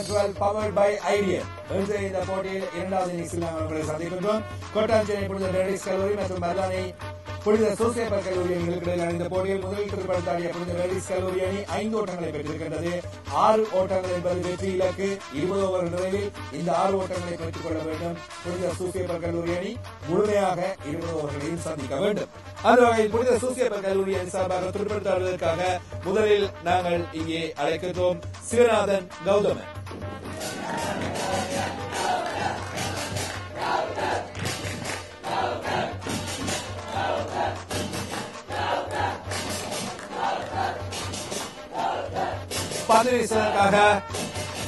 2012 powered by Ideal. இன்றைய இந்த போட்டியில் இரண்டாவது இன்னிங்ஸில் நாங்கள் உங்களை சந்திக்கின்றோம். கோட்டாஞ்சேரி புனித ரெடிஸ் கல்லூரி மற்றும் மருதானை புனித சூசேப்பர் கல்லூரி அணிகளுக்கு இடையிலான இந்த போட்டியில் முதலில் திருப்பத்தாடிய புனித ரெடிஸ் கல்லூரி அணி 5 ஓட்டங்களை பெற்றிருக்கின்றது. 6 ஓட்டங்கள் என்பது வெற்றி இலக்கு. 20 ஓவர் நிறைவில் இந்த 6 ஓட்டங்களை பெற்றுக் கொள்ள வேண்டும். புனித சூசேப்பர் கல்லூரி அணி முழுமையாக 20 ஓவர்களையும் சந்திக்க வேண்டும். அந்த வகையில் புனித சூசேப்பர் கல்லூரி அணி சார்பாக திருப்பத்தாடுவதற்காக முதலில் நாங்கள் இங்கே அழைக்கின்றோம் சிவநாதன் கௌதமன். பந்து வீசுவதற்காக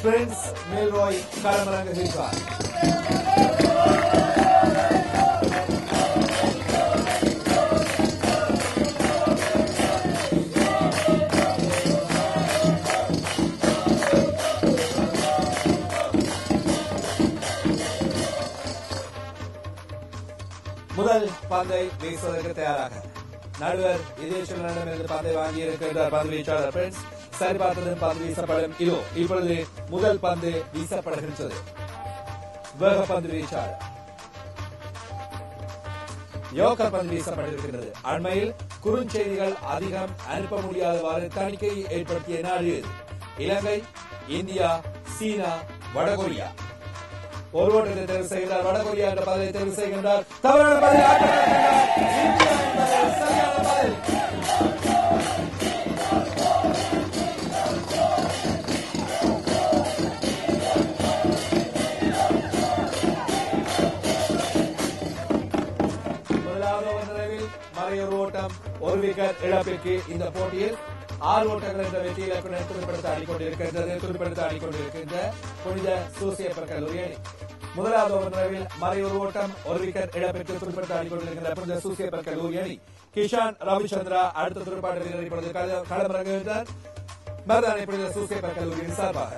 பிரின்ஸ் மில்ராய் களமிறங்குகிறார். முதல் பந்தை வீசுவதற்கு தயாராக நடுவர் இதேஷனிடமிருந்து பந்தை வாங்கியிருக்கின்றார். பந்து வீச்சாளர் பிரின்ஸ் சரிபார்த்ததும் பந்து வீசப்படும். இதோ இப்பொழுது முதல் பந்து வீசப்படுகின்றது. வேக பந்து வீச்சாளர் யோகர் பந்து வீசப்பட்டிருக்கின்றது. அண்மையில் குறுஞ்செய்திகள் அதிகம் அனுப்ப முடியாதவாறு தணிக்கையை ஏற்படுத்திய நாடு இலங்கை, இந்தியா, சீனா, வடகொரியா. ஒரு ஓட்டத்தை தேர்வு செய்கிறார். வடகொரியா என்ற பதவியை தேர்வு செய்கின்றார். தவறான பதில். சரியான பதில். முதலாவது ஓவர் நிறைவில் மறையொரு ஓட்டம், ஒரு விக்கெட் இழப்பிற்கு இந்த போட்டியில் 6 ஓட்டங்கள் என்ற வெற்றி இலக்குடன் துடுப்படுத்த ஆடிக்கொண்டிருக்கின்ற புனித சூசேப்பர் கல்லூரி அணி. முதலாவது ஓவர் நிறைவில் மறையொரு ஓட்டம், ஒரு விக்கெட் இழப்பிற்கு துடுப்படுத்த ஆடிக்கொண்டிருக்கின்ற புனித சூசேப்பர் கல்லூரி அணி. கிஷான் ரவிச்சந்திரா அடுத்த துடுப்பாட்ட வீரர் இப்பொழுது களமிறங்குகின்றார். மருதானை புனித சூசேப்பர் கல்லூரியின் சார்பாக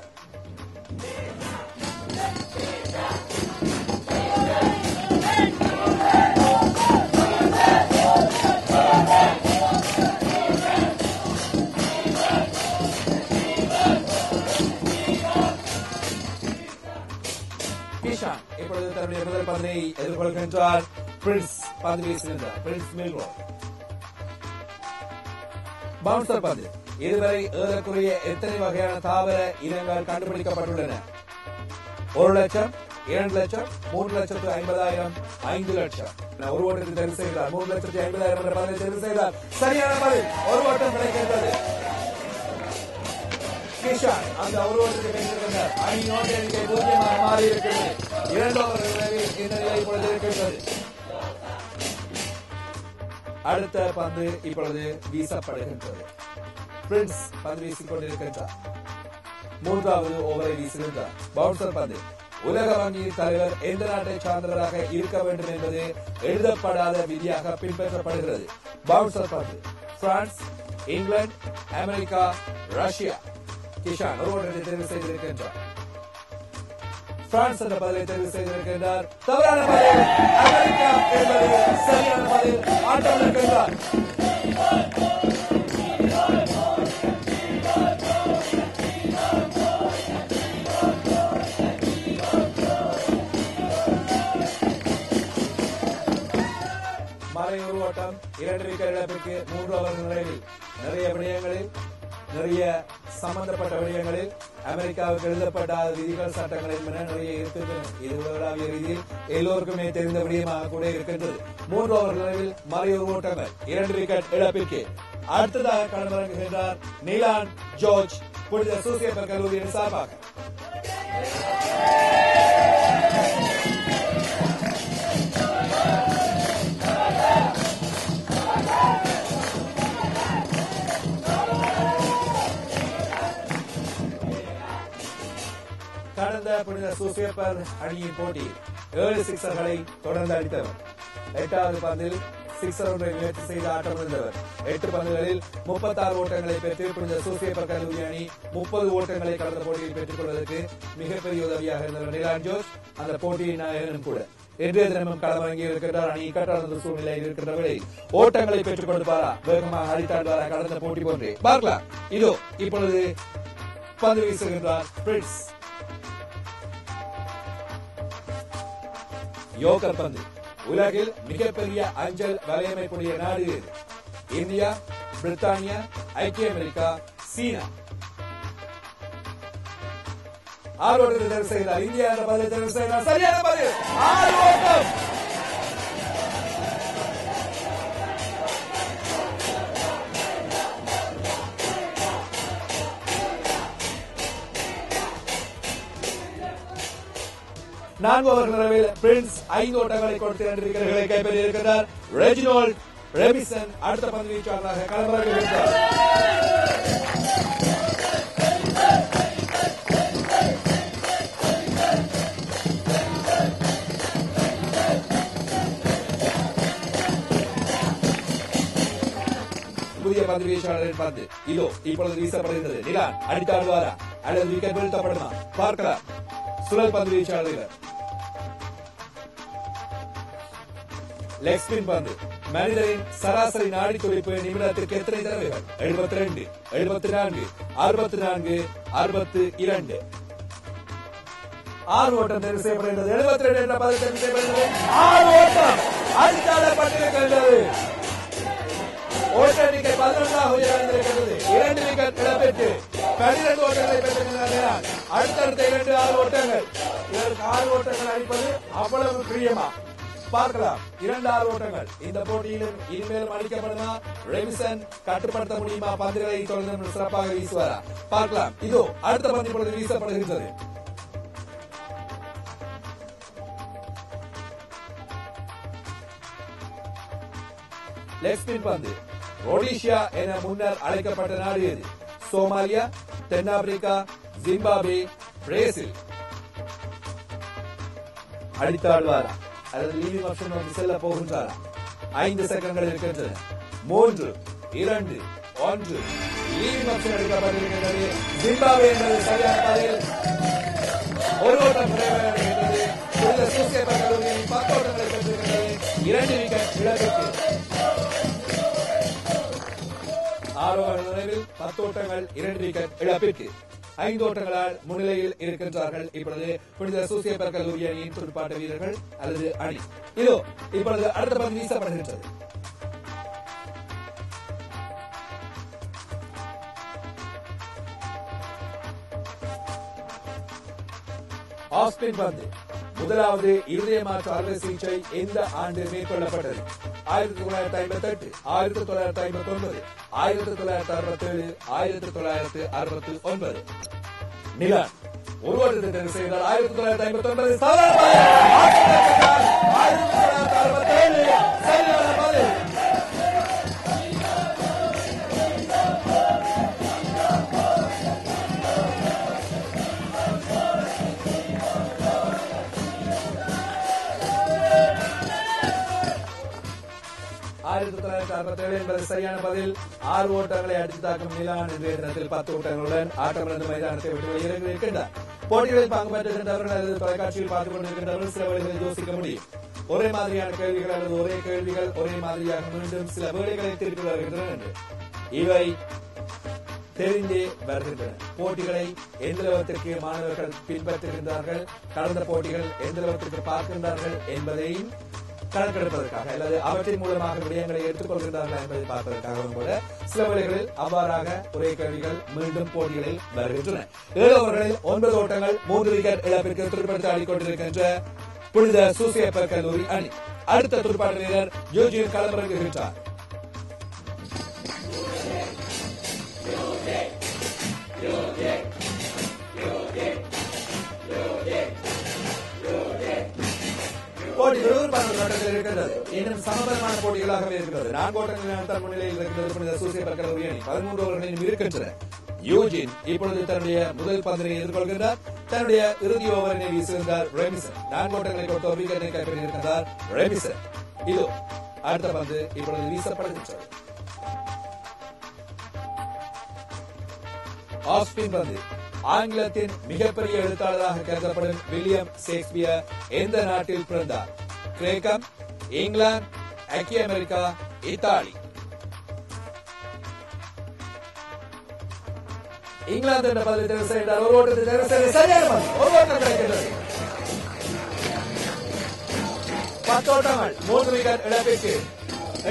கிஷான் இப்பொழுது தன்னுடைய முதல் பந்தை எதிர்கொள்கின்றார். பிரின்ஸ் பந்து வீசுகின்றார். பிரின்ஸ் மில்ராய் பவுன்சர் பந்து. இதுவரை ஏறக்குறைய எத்தனை வகையான தாவர இனங்கள் கண்டுபிடிக்கப்பட்டுள்ளன? 1 லட்சம், 2 லட்சம், 3,50,000, 5 லட்சம். ஒரு ஓட்டத்தை தெரிவு செய்தார். 3,50,000 என்ற பந்தை தெரிவு செய்தார். சரியான பதில். ஒரு ஓட்டம் கிடைக்கின்றது. கிஷான் அந்த ஒரு ஓட்டத்தை பெற்றிருக்கின்றார். அணியின் ஓட்ட எண்ணிக்கை 0 மாறி இருக்கிறது. 2 ஓவர்கள் இந்த நிலை இப்பொழுது இருக்கின்றது. அடுத்த பந்து இப்பொழுது வீசப்படுகின்றது. பிரின்ஸ் பந்து வீசிக் கொண்டிருக்கின்றார். 3வது ஓவரை வீசுகின்றார். பவுன்சர் பந்து. உலக வங்கி தலைவர் எந்த நாட்டை சார்ந்தவராக இருக்க வேண்டும் என்பது எழுதப்படாத விதியாக பின்பற்றப்படுகிறது. பவுன்சர் பந்து. France, England, America, Russia. Kishan ஒரு ஓட்டத்தை தெரிவு செய்திருக்கின்றார். பிரான்ஸ் என்ற பதிலை தெரிவு செய்திருக்கின்றார். தவறான பதில். அமெரிக்கா என்பது சரியான பதில். ஆட்டம் இருக்கின்றார். மறையொரு ஓட்டம், 2 விக்கெட் இழப்பிற்கு 3 ஓவர் நிறைவில் நிறைய விடயங்களில் நிறைய சம்பந்தப்பட்ட விடயங்களில் அமெரிக்காவுக்கு எழுதப்பட்ட விதிகள் சட்டங்கள் என்பன நிறைய இருக்கின்றன. இது உலகளாவிய ரீதியில் எல்லோருக்குமே தெரிந்த விடயமாக கூட இருக்கின்றது. 3 ஓவர் நிறைவில் மறையொரு ஓட்டங்கள், 2 விக்கெட் இழப்பிற்கு. அடுத்ததாக களமிறங்குகின்றார் நிலான் ஜார்ஜ் புனித சூசேப்பர் கல்லூரியின் சார்பாக. கடந்த புனித சூசேப்பர் அணியின் போட்டி 7 சிக்ஸர்களை தொடர்ந்து அடித்தவர். 8வது பந்தில் சிக்ஸர் ஒன்றை முயற்சி செய்து ஆட்டமிழந்தவர். 8 பந்துகளில் 36 ஓட்டங்களை பெற்று புனித சூசேப்பர் கல்லூரி அணி 30 ஓட்டங்களை கடந்த போட்டியில் பெற்றுக் கொள்வதற்கு மிகப்பெரிய உதவியாக இருந்தவர் நிலான் ஜோர்ஜ். அந்த போட்டியின் நாயகனும் கூட. இன்றைய தினமும் களமிறங்கி இருக்கின்றார். அணி இக்கட்டான சூழ்நிலையில் இருக்கின்றவரை ஓட்டங்களை பெற்றுக் கொடுப்பாரா, வேகமாக அடித்தாடுவாரா கடந்த போட்டி போன்றே பார்க்கலாம். இதோ இப்பொழுது பந்து வீசுகின்றார் பிரின்ஸ். யோகர் பந்து. உலகில் மிகப்பெரிய அஞ்சல் வலையமைப்புடைய நாடு எது? இந்தியா, பிரித்தானியா, ஐக்கிய அமெரிக்கா, சீனா. 6 ஓட்டங்கள் தேர்வு செய்தார். இந்தியா என்ற பதிலை தேர்வு செய்தார். சரியான பதில் 6 ஓட்டம். நான்கு ஓவர் நிலவில் பிரின்ஸ் 5 ஓட்டங்களை கொடுத்து 2 விக்கெட்டுகளை கைப்பற்றியிருக்கிறார். ரெஜினால்ட் ரெமிசன் அடுத்த பந்து வீச்சாளராக களமிறங்குகிறார். புதிய பந்து வீச்சாளரின் பந்து இதோ இப்பொழுது வீசப்படுகிறது. நிலான் அடித்தாடுவாரா அல்லது விக்கெட் வீழ்த்தப்படுமா பார்க்கலாம். சுழல் பந்து வீச்சாளர்கள். லெக் ஸ்பின் பந்து. மனிதரின் சராசரி நாடி துடிப்பு நிமிடத்திற்கு எத்தனை தடவைகள்? 72, 74, 64, 62. 6 ஓட்டம் தேர்வு செய்யப்படுகிறது. 72 என்ற பதில் தேர்வு செய்யப்படுகிறது. 6 ஓட்டம் அடித்தாடப்பட்டிருக்கின்றது. ஓட்ட எண்ணிக்கை 11ஆக உயர்ந்திருக்கிறது. 2 விக்கெட் இழப்பிற்கு 12 ஓட்டங்களை பெற்றிருக்கிறார். அடுத்தடுத்த 2 6 ஓட்டங்கள். இதற்கு 6 ஓட்டங்கள் அடிப்பது அவ்வளவு பிரியமா? பார்க்கலாம். 2 6 ஓட்டங்கள் இந்த போட்டியிலும் இனிமேலும் அளிக்கப்படுமா? ரெமிசன் கட்டுப்படுத்த முடியுமா? பந்துகளை தொடர்ந்து சிறப்பாக வீசுவாரா? பார்க்கலாம். இதோ அடுத்த பந்து இப்பொழுது வீசப்படுகின்றது. லெக் ஸ்பின் பந்து. ரொடீஷியா என முன்னர் அழைக்கப்பட்ட நாடு எது? சோமாலியா, தென்னாப்பிரிக்கா, ஜிம்பாப்வே, பிரேசில். அடித்தாடுவாரா அல்லது லீவிங் ஆப்ஷன் நோக்கி செல்ல போகின்றாரா? 5 செகண்ட்கள் இருக்கின்றன. 3, 2, 1 லீவிங் ஆப்ஷன் எடுக்கப்பட்டிருக்கின்றது. ஜிம்பாப்வே என்பது சரியான பதில். 1 ஓட்டம் நிறைவேறுகிறது. சூசிய கல்லூரியில் 10 ஓட்டங்களை பெற்றிருக்கிறது. 2 விக்கெட் இழப்பிற்கு. 6 ஓவர் நிறைவில் 10 ஓட்டங்கள் 2 விக்கெட் இழப்பிற்கு. 5 ஓட்டங்களால் முன்னிலையில் இருக்கின்றார்கள் இப்பொழுது புனித சூசியப்பர் கல்லூரி அணியின் துடுப்பாட்ட வீரர்கள் அல்லது அணி. இதோ இப்பொழுது அடுத்த பந்து வீசப்படுகின்றது. ஆஸ்பின் பந்து. முதலாவது இருதய மாற்று அறுவை சிகிச்சை எந்த ஆண்டு மேற்கொள்ளப்பட்டது? 1958, 1959, 1967, 1969. நிலான் 1 ஓட்டத்தை தேர்வு செய்தார். 1959 சாதாரண 1967 சரியான பதில். என்பது சரியான பதில். 6 ஓட்டங்களை அடித்து தாக்கும் நிலான் இன்றைய தினத்தில் 10 ஓட்டங்களுடன் ஆட்டமிழந்து மைதானத்தை விட்டு வெளியேறுகின்றார். போட்டிகளில் பங்கு பெற்றுகின்றவர்கள் அல்லது தொலைக்காட்சியில் பார்த்துக் கொண்டிருக்கின்றவர்கள் சில வேளைகளில் யோசிக்க முடியும். ஒரே மாதிரியான கேள்விகள் அல்லது ஒரே கேள்விகள் ஒரே மாதிரியாக மீண்டும் சில வேளைகளை திருப்பி வருகின்றன என்று. இவை தெரிந்தே வருகின்றன. போட்டிகளை எந்த அளவிற்கு மாணவர்கள் பின்பற்றுகின்றார்கள், கடந்த போட்டிகள் எந்த அளவிற்கு பார்க்கின்றார்கள் என்பதையும் கணக்கெடுப்பதற்காக அல்லது அவற்றின் மூலமாக விடயங்களை எடுத்துக்கொள்கின்றார்கள் என்பதை பார்ப்பதற்காகவும் கூட சில வேளைகளில் அவ்வாறாக ஒரே கேள்விகள் மீண்டும் போட்டிகளில் வருகின்றன. 7 ஓவர்களில் 9 ஓட்டங்கள் 3 விக்கெட் இழப்பிற்கு துடுப்படுத்த ஆடிக்கொண்டிருக்கின்ற புனித சூசியப்பர் கல்லூரி அணி. அடுத்த துடுப்பாட்ட வீரர் யோஜின் களமிறங்குகின்றார். போட்டி விறுவிறுப்பான ஓட்டத்தில் இருக்கிறது. இன்னும் சமபலமான போட்டிகளாகவே இருக்கிறது. 4 ஓட்டங்களில் முன்னிலையில் இருக்கிறது புனித சூசியப்பர் கல்லூரி அணி. 13 ஓவர்களில் இருக்கின்றன. யூஜின் இப்பொழுது தன்னுடைய முதல் பந்தினை எதிர்கொள்கின்றார். தன்னுடைய இறுதி ஓவரினை வீசுகின்றார் ரெமிசன். 4 ஓட்டங்களை கொடுத்த ஒரு விக்கெட்டை கைப்பற்றியிருக்கின்றார் ரெமிசன். இதோ அடுத்த பந்து இப்பொழுது வீசப்படுகின்றது. ஆஸ்பின் பந்து. ஆங்கிலத்தின் மிகப்பெரிய எழுத்தாளராக கருதப்படும் வில்லியம் ஷேக்ஸ்பியர் எந்த நாட்டில் பிறந்தார்? கிரேக்கம், இங்கிலாந்து, ஐக்கிய அமெரிக்கா, இத்தாலி. இங்கிலாந்து என்ற பதிலை தேர்வு செய்தார். ஒரு ஓட்டத்தை தேர்வு செய்து சரியான பதில். ஒரு ஓட்டம் கிடைக்கிறது. 10 ஓட்டங்கள் 3 விக்கெட் இழப்பிற்கு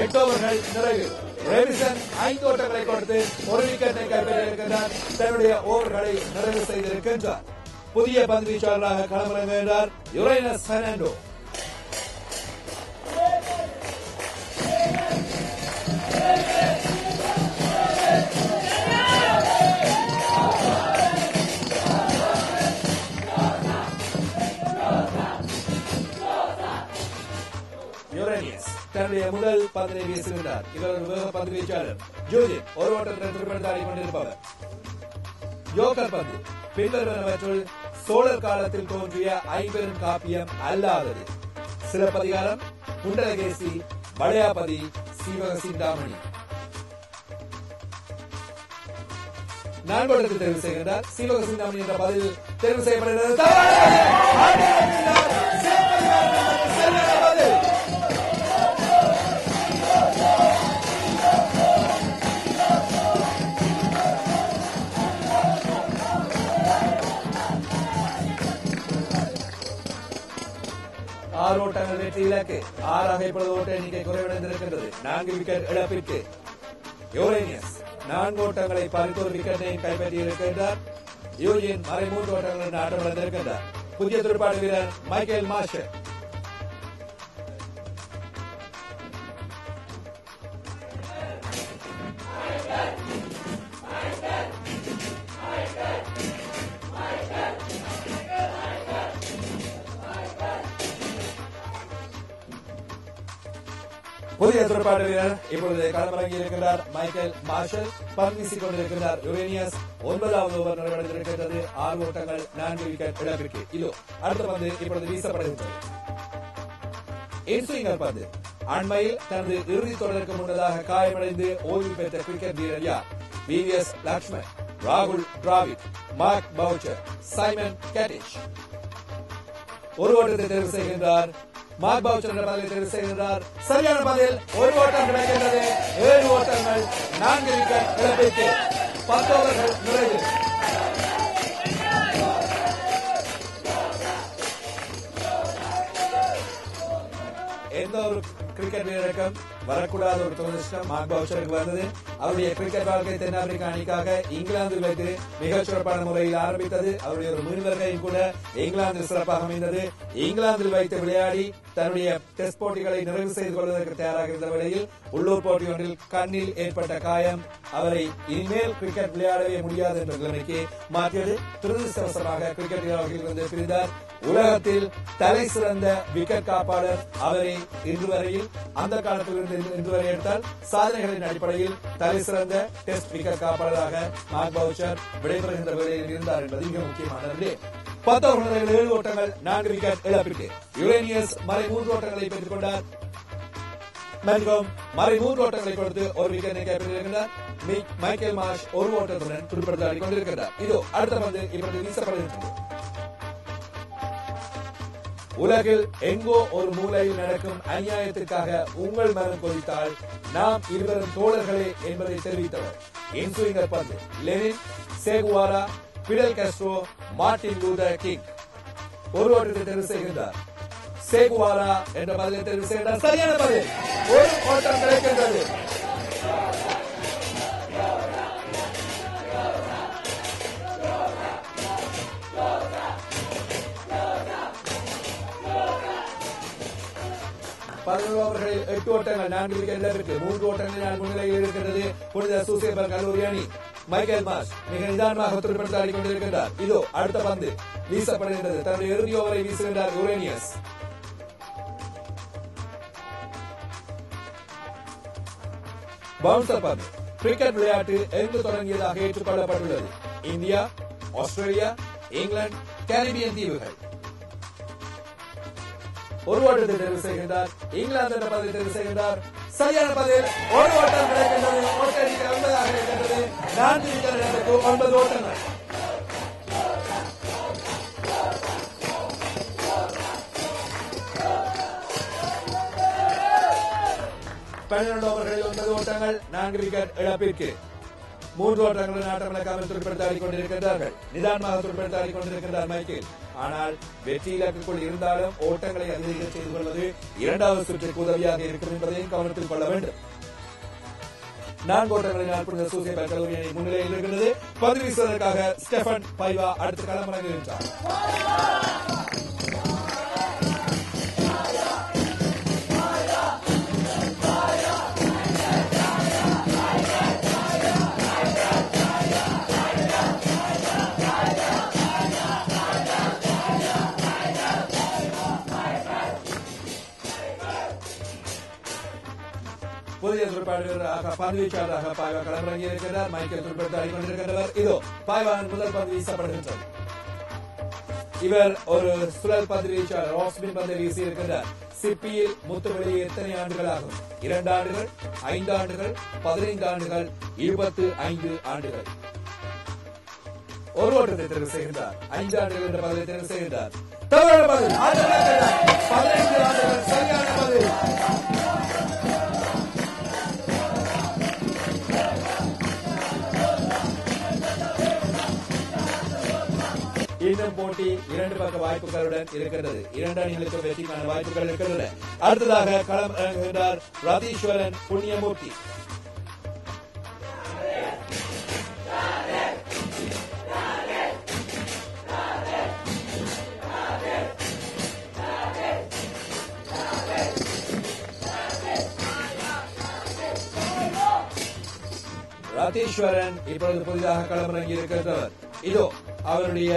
8 ஓவர்கள் நிறைவு. ரெவிசன் 5 ஓட்டங்களை கொடுத்து 1 விக்கெட்டை கைப்பற்றியிருக்கின்றார். தன்னுடைய ஓவர்களை நிறைவு செய்திருக்கின்றார். புதிய பந்து வீச்சாளராக களமிறங்குகின்றார் யுரேனஸ் பெர்னாண்டோ. தன்னுடைய முதல் பந்தினை வீசுகின்றார். இவர் ஒரு வேக பந்து வீச்சாளர். ஜூஜின் ஒரு ஓட்டத்தில் திருப்பி கொண்டிருப்பவர். ஜோக்கர் பந்து பின்வருவனவற்றுள் சோழர் காலத்தில் தோன்றிய ஐம்பெரும் காப்பியம் அல்லாதது. சிலப்பதிகாரம், குண்டலகேசி, வளையாபதி, சீவக சிந்தாமணி. நான்கோட்டத்தில் தெரிவு செய்கின்றார். சீவக சிந்தாமணி என்ற பதில் தெரிவு செய்யப்படுகிறது. ஆறு ஓட்டங்கள் வெற்றி இலக்கு. 6 இப்பொழுது ஓட்ட எண்ணிக்கை குறைவடைந்திருக்கின்றது. 4 விக்கெட் இழப்பிற்கு. யுரேனியஸ் 4 ஓட்டங்களை பறித்து 1 விக்கெட்டையும் கைப்பற்றியிருக்கின்றார். யூஜின் மறை 3 ஓட்டங்கள் ஆட்டமிழந்திருக்கின்றார். புதிய துடுப்பாட்ட வீரர் மைக்கேல் மார்ஷல். புதிய துடுப்பாட்ட வீரர் இப்பொழுது களமிறங்கி இருக்கிறார் மைக்கேல் மார்ஷல். பந்து வீசிக் கொண்டிருக்கிறார் யுரேனியஸ். 9வது ஓவர் நிறைவடைந்திருக்கிறது. 6 ஓட்டங்கள் 4 விக்கெட் இழப்பிற்கு. இதோ அடுத்த பந்து இப்பொழுது வீசப்படுகின்றது. இன்ஸ்விங்கர் பந்து. அண்மையில் தனது இறுதி தொடருக்கு முன்னதாக காயமடைந்து ஓய்வு பெற்ற கிரிக்கெட் வீரர் யார்? விவிஎஸ் லக்ஷ்மன், ராகுல் டிராவிட், மார்க் பவுச்சர், சைமன் கேட்டிஷ். ஒரு ஓட்டத்தை தேர்வு செய்கின்றார். மார்க் பவுச்சர் என்ற பதிலை தெரிவு செய்கிறார். சரியான பதில். 1 ஓட்டம் கிடைக்கின்றது. 7 ஓட்டங்கள் 4 விக்கெட் இழப்பிற்கு. 10 ஓவர்கள் நிறைவு. எந்த ஒரு கிரிக்கெட் வீரருக்கும் வரக்கூடாத ஒரு துரதிருஷ்டம் மார்க் பவுச்சருக்கு வந்தது. அவருடைய கிரிக்கெட் வாழ்க்கை தென்னாப்பிரிக்கா அணிக்காக இங்கிலாந்தில் வைத்து மிகச் சிறப்பான முறையில் ஆரம்பித்தது. அவருடைய ஒரு முன்வருகையும் கூட இங்கிலாந்தில் சிறப்பாக அமைந்தது. இங்கிலாந்தில் வைத்து விளையாடி தன்னுடைய டெஸ்ட் போட்டிகளை நிறைவு செய்து கொள்வதற்கு தயாராக இருந்த வேளையில் உள்ளூர் போட்டி ஒன்றில் கண்ணில் ஏற்பட்ட காயம் அவரை இனிமேல் கிரிக்கெட் விளையாடவே முடியாது என்ற நிலைமைக்கு மாற்றியது. துரதிருஷ்டவசமாக கிரிக்கெட் வீரர்களிலிருந்து பிரிந்தார். உலகத்தில் தலை சிறந்த விக்கெட் காப்பாளர் அவரை இன்று வரையில் அந்த காலத்திலிருந்து இன்று வரை எடுத்தால் சாதனைகளின் அடிப்படையில் தலை சிறந்த டெஸ்ட் விக்கெட் காப்பாளராக மார்க் பவுச்சர் விடைபெறுகின்ற வேளையில் இருந்தார் என்பது மிக முக்கியமானது. 10 ஓவர்களில் 7 ஓட்டங்கள் 4 விக்கெட் இழப்பிற்கு. யுரேனியஸ் மறை 3 ஓட்டங்களை பெற்றுக் கொண்டார். மறை 3 ஓட்டங்களை கொடுத்து 1 விக்கெட்டை கைப்பற்றியிருக்கிறார். மைக்கேல் மார்ஷ் 1 ஓட்டத்துடன் துடுப்படுத்தாடி கொண்டிருக்கிறார். இதோ அடுத்த பந்து இப்பொழுது வீசப்படுகின்றது. உலகில் எங்கோ ஒரு மூலையில் நடக்கும் அநியாயத்திற்காக உங்கள் மனம் கொதித்தால் நாம் இருவரும் தோழர்களே என்பதை தெரிவித்தவர். இன்ஸ்விங்கர் பந்து. Lenin, Che Guevara, Fidel Castro, Martin Luther king. 1 ஓட்டத்தை தெரிவு செய்கின்றார். சேகுவாரா என்ற பதிலை தெரிவு செய்கின்றார். சரியான பதில். 1 ஓட்டம் கிடைக்கின்றது. ஓவர்களில் 8 ஓட்டங்கள் 4 விக்கெட் இழப்பிற்கு. 3 ஓட்டங்கள் முன்னிலையில் இருக்கிறது புனித சூசேபர் கல்லூரி அணி. மைக்கேல் மார்ஷ் மிக நிதானமாக துடுப்படுத்தாடி கொண்டிருக்கிறார். இதோ அடுத்த பந்து வீசப்படுகின்றது. தன்னுடைய இறுதி ஓவரை வீசுகின்றார் யுரேனியஸ். பவுன்சர் பந்து. கிரிக்கெட் விளையாட்டு எங்கு தொடங்கியதாக ஏற்றுக்கொள்ளப்பட்டுள்ளது? இந்தியா, ஆஸ்திரேலியா, இங்கிலாந்து, கரீபியன் தீவுகள். 1 ஓட்டத்தை தெரிவு செய்கின்றார். இங்கிலாந்து என்ற பதிலை தெரிவு செய்கின்றார். சரியான பதில். 1 ஓட்டம் கிடைக்கின்றது. ஓட்ட எண்ணிக்கை 9 இருக்கின்றது. 4 விக்கெட் இழப்பிற்கு 9 ஓட்டங்கள். ஓவர்களில் 9 ஓட்டங்கள் 4 விக்கெட் இழப்பிற்கு. 3 ஓட்டங்களுடன் ஆட்டமிழக்காமல் துடுப்படுத்தாடி கொண்டிருக்கின்றார்கள். நிதானமாக துடுப்படுத்தாடி கொண்டிருக்கின்றார் மைக்கேல். ஆனால் வெற்றி இலக்குக்குள் இருந்தாலும் ஓட்டங்களை அதிகரிக்க செய்து கொள்வது இரண்டாவது சுற்றுக்கு உதவியாக இருக்கும் என்பதையும் கவனத்தில் கொள்ள வேண்டும். 4 ஓட்டங்களினால் புனித சூசையப்பர் கல்லூரி அணி முன்னிலையில் இருக்கிறது. பந்து வீசுவதற்காக ஸ்டெஃபன் பைவா அடுத்து களமிறங்குகின்றார். புதிய துடுப்பாடுவீரராக பந்து வீச்சாளராக பாய்வா களமிறங்கியிருக்கிறார். மைக்கேல் துடுப்படுத்தாடி கொண்டிருக்கின்றவர். இதோ பாய்வாவின் முதல் பந்து வீசப்படுகின்றது. இவர் ஒரு சுழல் பந்து வீச்சாளர். ஆஃப் ஸ்பின் பந்தை வீசி இருக்கின்றார். சிப்பியில் முத்து வெளியே எத்தனை ஆண்டுகள் ஆகும்? 2 ஆண்டுகள், 5 ஆண்டுகள், 15 ஆண்டுகள், 25 ஆண்டுகள். ஒரு ஓட்டத்தை தெரிவு செய்கின்றார். 5 ஆண்டுகள் என்ற பதிலை தெரிவு செய்கின்றார். 15 ஆண்டுகள் சரியான பதில். இன்னும் போட்டி 2 பக்க வாய்ப்புகளுடன் இருக்கிறது. 2 அணிகளுக்கு வெற்றிக்கான வாய்ப்புகள் இருக்கின்றன. அடுத்ததாக களம் இறங்குகின்றார் ரதீஸ்வரன் புண்ணியமூர்த்தி. ரதீஸ்வரன் இப்பொழுது புதிதாக களமிறங்கி இருக்கின்றவர். இதோ அவருடைய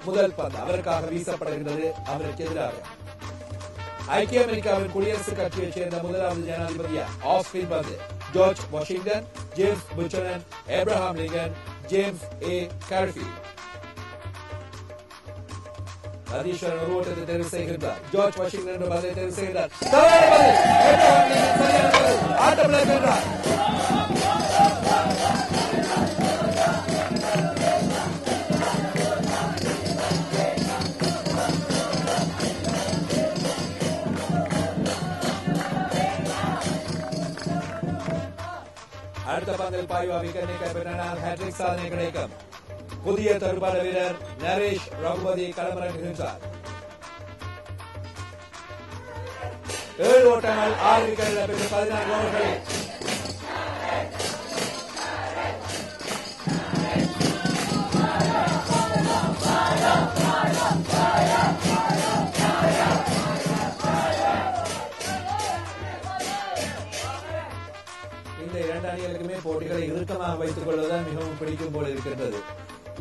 முதல் பந்து அவருக்காக வீசப்படுகின்றது. அவருக்கு எதிராக ஐக்கிய அமெரிக்காவின் குடியரசுக் கட்சியைச் சேர்ந்த முதலாவது ஜனாதிபதியா ஆஃப் ஸ்பின் பந்து George Washington, James Buchanan, Abraham Lincoln, James A Garfield. Ratheeswaran ஒரு ஓட்டத்தை தெரிவு செய்கின்றார். ஜார்ஜ் வாஷிங்டன் என்ற பந்தை தெரிவு செய்கின்றார். ஆட்டம் இழக்கின்றார். அடுத்த பந்தில் பாய்வா விக்கெட்டை கைப்பற்றினால் ஹேட்ரிக் சாதனை கிடைக்கும். புதிய தடுப்பாட்ட வீரர் நரேஷ் ரகுபதி களமிறங்குகின்றார். 7 ஓட்டங்கள் 6 விக்கெட் இழப்பிற்கு 14 ஓவர்களில் இந்த 2 அணிகளுக்குமே போட்டிகளை இறுக்கமாக வைத்துக் கொள்வதுதான் மிகவும் பிடிக்கும் போல இருக்கின்றது.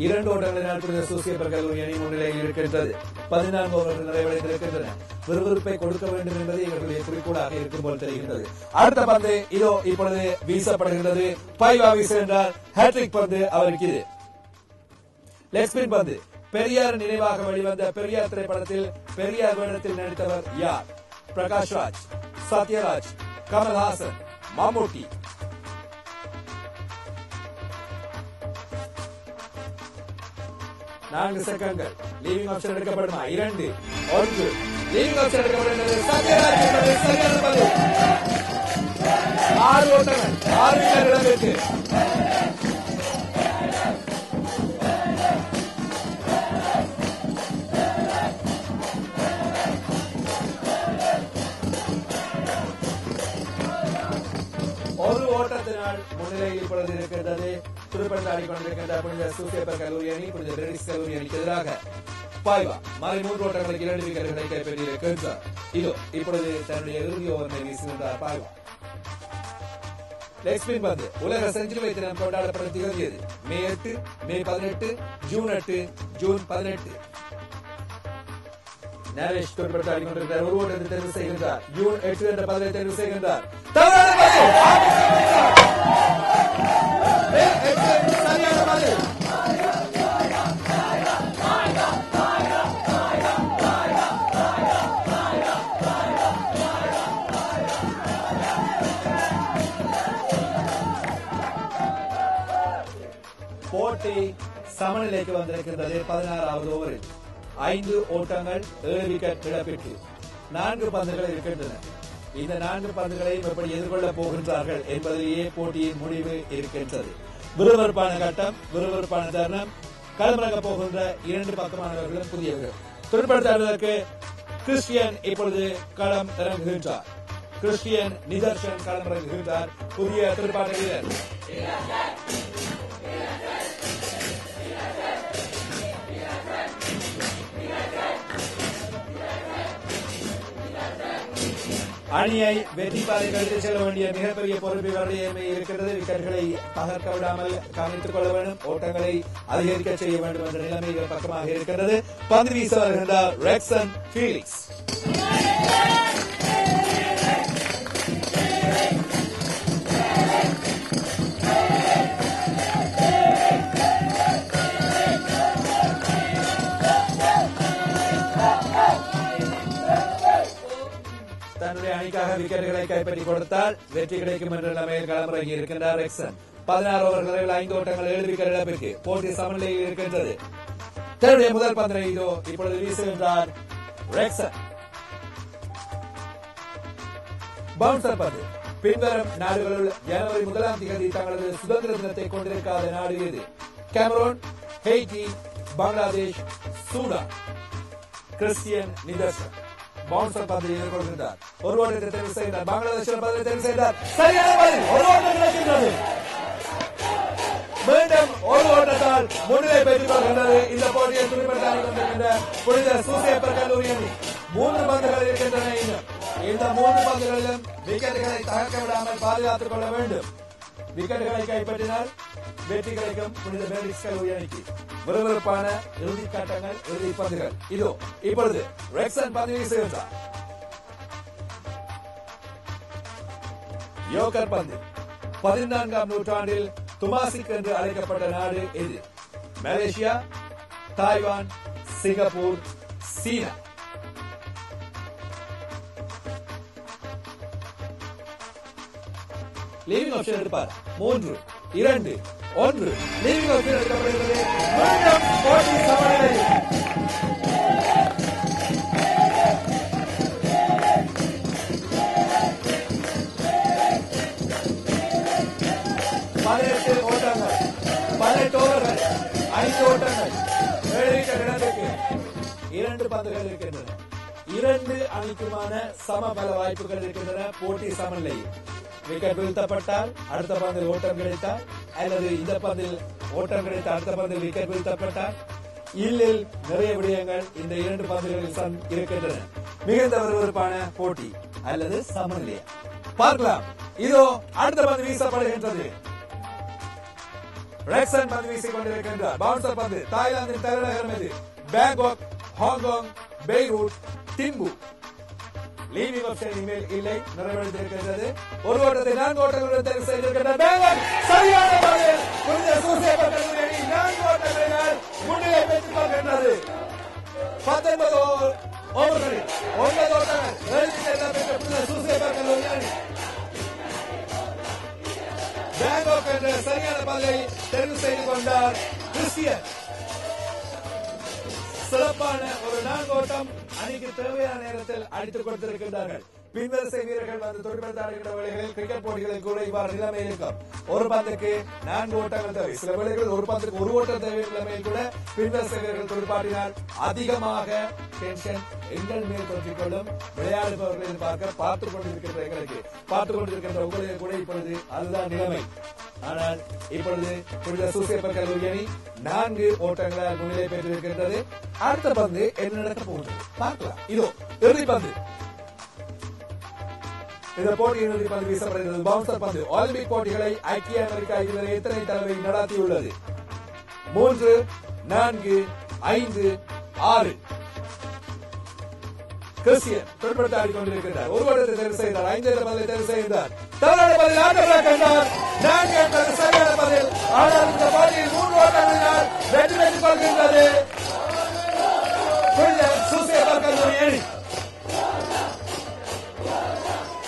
2 ஓட்டங்களினால் புனித சூசையப்பர் கல்லூரி அணி முன்னிலையில் இருக்கின்றது. 14 ஓவர்கள் நிறைவடைந்திருக்கின்றன. விறுவிறுப்பை கொடுக்க வேண்டும் என்பது இவர்களுடைய குறிக்கோளாக இருக்கும் போல் தெரிகின்றது. அடுத்த பந்து இதோ இப்பொழுது வீசப்படுகின்றது. பாய்வா வீசுகின்றார். ஹேட்ரிக் பந்து அவருக்கு இது. லெக் ஸ்பின் பந்து. பெரியார் நினைவாக வெளிவந்த பெரியார் திரைப்படத்தில் பெரியார் வேடத்தில் நடித்தவர் யார்? பிரகாஷ் ராஜ், சத்யராஜ், கமல்ஹாசன், மம்முட்டி. நான்கு செகண்ட்கள். லீவிங் ஆப்ஷன் எடுக்கப்படுமா? 2, 1. லீவிங் ஆப்ஷன் எடுக்கப்படுகிறது. சத்யராஜ் என்பது சரியான பதில். 6 ஓட்டங்கள் 6 விக்கெட் இழப்பிற்கு. ஒரு ஓட்டத்தினால் முன்னிலையில் இப்பொழுது இருக்கின்றது. துடுப்படுத்தாடி கொண்டிருக்கின்ற புனித சூசையப்பர் கல்லூரி அணி புனித ரெடிஸ் கல்லூரி அணிக்கு எதிராக பாய்வா மாலை 3 ஓட்டங்களுக்கு 2 விக்கெட்டுகளை கைப்பற்றியிருக்கின்றார். இதோ இப்பொழுது தன்னுடைய இறுதி ஓவரை வீசுகின்றார் பாய்வா. லெக் ஸ்பின் பந்து. உலக செஞ்சுரி தினம் கொண்டாடப்பட திகழ்ந்தது. மே 8, மே 18, ஜூன் 8, ஜூன் 18. நரேஷ் துடுப்படுத்தாடி கொண்டிருக்கிறார். ஒரு ஓட்டத்தை தெரிவு செய்கின்றார். ஜூன் 8 என்ற பதிலை தெரிவு செய்கின்றார். சரியான பதில். போட்டி சமநிலைக்கு வந்திருக்கின்றது. 16வது ஓவரில் 5 ஓட்டங்கள் 7 விக்கெட் இழப்பிற்கு 4 பந்துகள் இருக்கின்றன. இந்த 4 பந்துகளையும் எப்படி எதிர்கொள்ளப் போகின்றார்கள் என்பதிலேயே போட்டியின் முடிவு இருக்கின்றது. விறுவிறுப்பான கட்டம், விறுவிறுப்பான தருணம். களமிறங்க போகின்ற இரண்டு பக்கமானவர்களும் புதியவர்கள். துடுப்படுத்தாடுவதற்கு கிறிஸ்டியன் இப்பொழுது களம் இறங்குகின்றார். கிறிஸ்டியன் நிதர்ஷன் களம் இறங்குகின்றார். புதிய துடுப்பாட்ட வீரர். அணியை வெற்றி பாதை கழித்து செல்ல வேண்டிய மிகப்பெரிய பொறுப்பு இவருடைய இருக்கிறது. விக்கெட்டுகளை தகர்க்க விடாமல் கவனித்துக் கொள்ள வேண்டும், ஓட்டங்களை அதிகரிக்க செய்ய வேண்டும் என்ற நிலைமை பக்கமாக இருக்கிறது. பந்து வீச வருகின்றார் ரெக்சன் ஃபீலிக்ஸ். தன்னுடைய அணிக்காக விக்கெட்டுகளை கைப்பற்றி கொடுத்தால் வெற்றி கிடைக்கும் என்ற நிலைமையில் களமிறங்கி இருக்கின்றார் ரெக்சன். 16 ஓவர்களில் 5 ஓட்டங்கள் 7 விக்கெட் இழப்பிற்கு போட்டி சமநிலையில் இருக்கின்றது. தன்னுடைய முதல் பந்தினை இதோ இப்பொழுது வீசுகின்றார் ரெக்சன். பவுன்சர் பந்து. பின்வரும் நாடுகளுள் ஜனவரி 1ஆம் தேதி தங்களது சுதந்திர தினத்தை கொண்டிருக்காத நாடு எது? Cameroon, Haiti, Bangladesh, Sudan. Christian Nidharshan bouncer பந்தை எதிர்கொள்கின்றார். ஒரு ஓட்டத்தை தெரிவு செய்தார். பங்களாதேஷில் பதிலை தெரிவு செய்தார். சரியான பதில். ஒரு ஓட்டம் கிடைக்கின்றது. மீண்டும் ஒரு ஓட்டத்தால் முன்னிலை பெற்றுக் கொள்கின்றது. இந்த போட்டியில் துடுப்படுத்தாடி கொண்டிருக்கின்ற புனித சூசேப்பர் கல்லூரி அணி 3 பந்துகள் இருக்கின்றன. இந்த 3 பந்துகளிலும் விக்கெட்டுகளை தகர்க்க விடாமல் பாதுகாத்துக் கொள்ள வேண்டும். விக்கெட்டுகளை கைப்பற்றினால் வெற்றி கிடைக்கும் புனித மேரிஸ் கல்லூரி அணிக்கு. விறுவிறுப்பான இறுதி கட்டங்கள், இறுதி பந்துகள். இதோ இப்பொழுது ரெக்சன் பந்து வீசுகின்றார். யோக்கர் பந்து. 14ஆம் நூற்றாண்டில் துமாசிக் என்று அழைக்கப்பட்ட நாடு எது? மலேசியா, தாய்வான், சிங்கப்பூர், சீனா. லீவிங் ஆப்ஷன் எடுப்பார். 3, 2, 1. லீவிங் ஆப்ஷன் எடுக்கப்படுகிறது. மீண்டும் போட்டி சமநிலை. ஓட்டங்கள், 18 ஓவர்கள், 5 ஓட்டங்கள், 7 விக்கெட் இழப்பிற்கு 2 பந்துகள் இருக்கின்றன. 2 அணிக்குமான சம பல வாய்ப்புகள் இருக்கின்றன. போட்டி சமநிலை. விக்கெட் வீழ்த்தப்பட்டால் அடுத்த பந்தில் ஓட்டம் கிடைத்தால், அல்லது இந்த பந்தில் ஓட்டம் கிடைத்த அடுத்த பந்தில் விக்கெட் வீழ்த்தப்பட்டால், இல்லில் நிறைய விடயங்கள் இந்த 2 பந்துகளில் இருக்கின்றன. மிகுந்த விறுவிறுப்பான போட்டி அல்லது சமநிலை பார்க்கலாம். இதோ அடுத்த பந்து வீசப்படுகின்றது. ரெக்சன் பந்து வீசிக் கொண்டிருக்கின்றார். பவுன்சர் பந்து. தாய்லாந்தின் தலைநகரம் எது? Bangkok, Hong Kong, Beirut, Thimphu. Leaving option இனிமேல் இல்லை, நிறைவடைந்திருக்கின்றது. ஒரு ஓட்டத்தை 4 ஓட்டங்களுடன் தேர்வு செய்திருக்கின்றார். பேங்காக் சரியான பதில். புனித சூசேப்பர் கல்லூரி அணி 4 ஓட்டங்களினால் முன்னிலை பெற்றுக் கொள்கின்றது. 19 ஓவர்களில் 9 ஓட்டங்கள், 7 விக்கெட் பெற்ற புனித சூசேப்பர் கல்லூரி அணி பேங்காக் என்ற சரியான பதிலை தெரிவு செய்து கொண்டார் கிறிஸ்டியன். சிறப்பான ஒரு 4 ஓட்டம் அணிக்கு தேவையான நேரத்தில் அடித்துக் கொடுத்திருக்கின்றார்கள். பின்வரிசை வீரர்கள் வந்து துடுப்படுத்தாடுகின்ற வேளைகளில் கிரிக்கெட் போட்டிகளில் கூட இவ்வாறு நிலைமை இருக்கும். ஒரு பந்துக்கு 4 ஓட்டங்கள் தேவை. சில வேளைகளில் ஒரு பந்துக்கு 1 ஓட்டம் தேவை நிலைமையில் கூட பின்வரிசை வீரர்கள் துடுப்பாட்டினால் அதிகமாக டென்ஷன் எங்கள் மேல் தொற்றிக் கொள்ளும். விளையாடுபவர்களை பார்த்துக் கொண்டிருக்கின்ற எங்களுக்கு, பார்த்துக் கொண்டிருக்கின்ற உங்களுக்கு கூட இப்பொழுது அதுதான் நிலைமை. ஆனால் இப்பொழுது புனித சூசேப்பர் கல்லூரி அணி 4 ஓட்டங்களால் முன்னிலை பெற்றிருக்கின்றது. அடுத்த பந்து என்ன நடக்க போகிறது பார்க்கலாம். இதோ இறுதி பந்து. இந்த போட்டியின் இறுதி பந்து வீசப்படுகிறது. பவுன்சர் பந்து. ஒலிம்பிக் போட்டிகளை ஐக்கிய அமெரிக்கா இதுவரை எத்தனை தடவை நடத்தியுள்ளது? 3, 4, 5, 6. கிறிஸ்டியன் துடுப்படுத்தாடி கொண்டிருக்கிறார். ஒரு ஓட்டத்தை தேர்வு செய்தார். 5 பதிலை தேர்வு செய்தார். தவறான பதில் ஆட்டமாக கண்டார். 4 என்பது சரியான பதில். ஆனால் இந்த போட்டியில் 3 ஓட்டங்களினால் வெற்றி பெற்றுக் கொள்கின்றது சூசேப்பர் கல்லூரி அணி.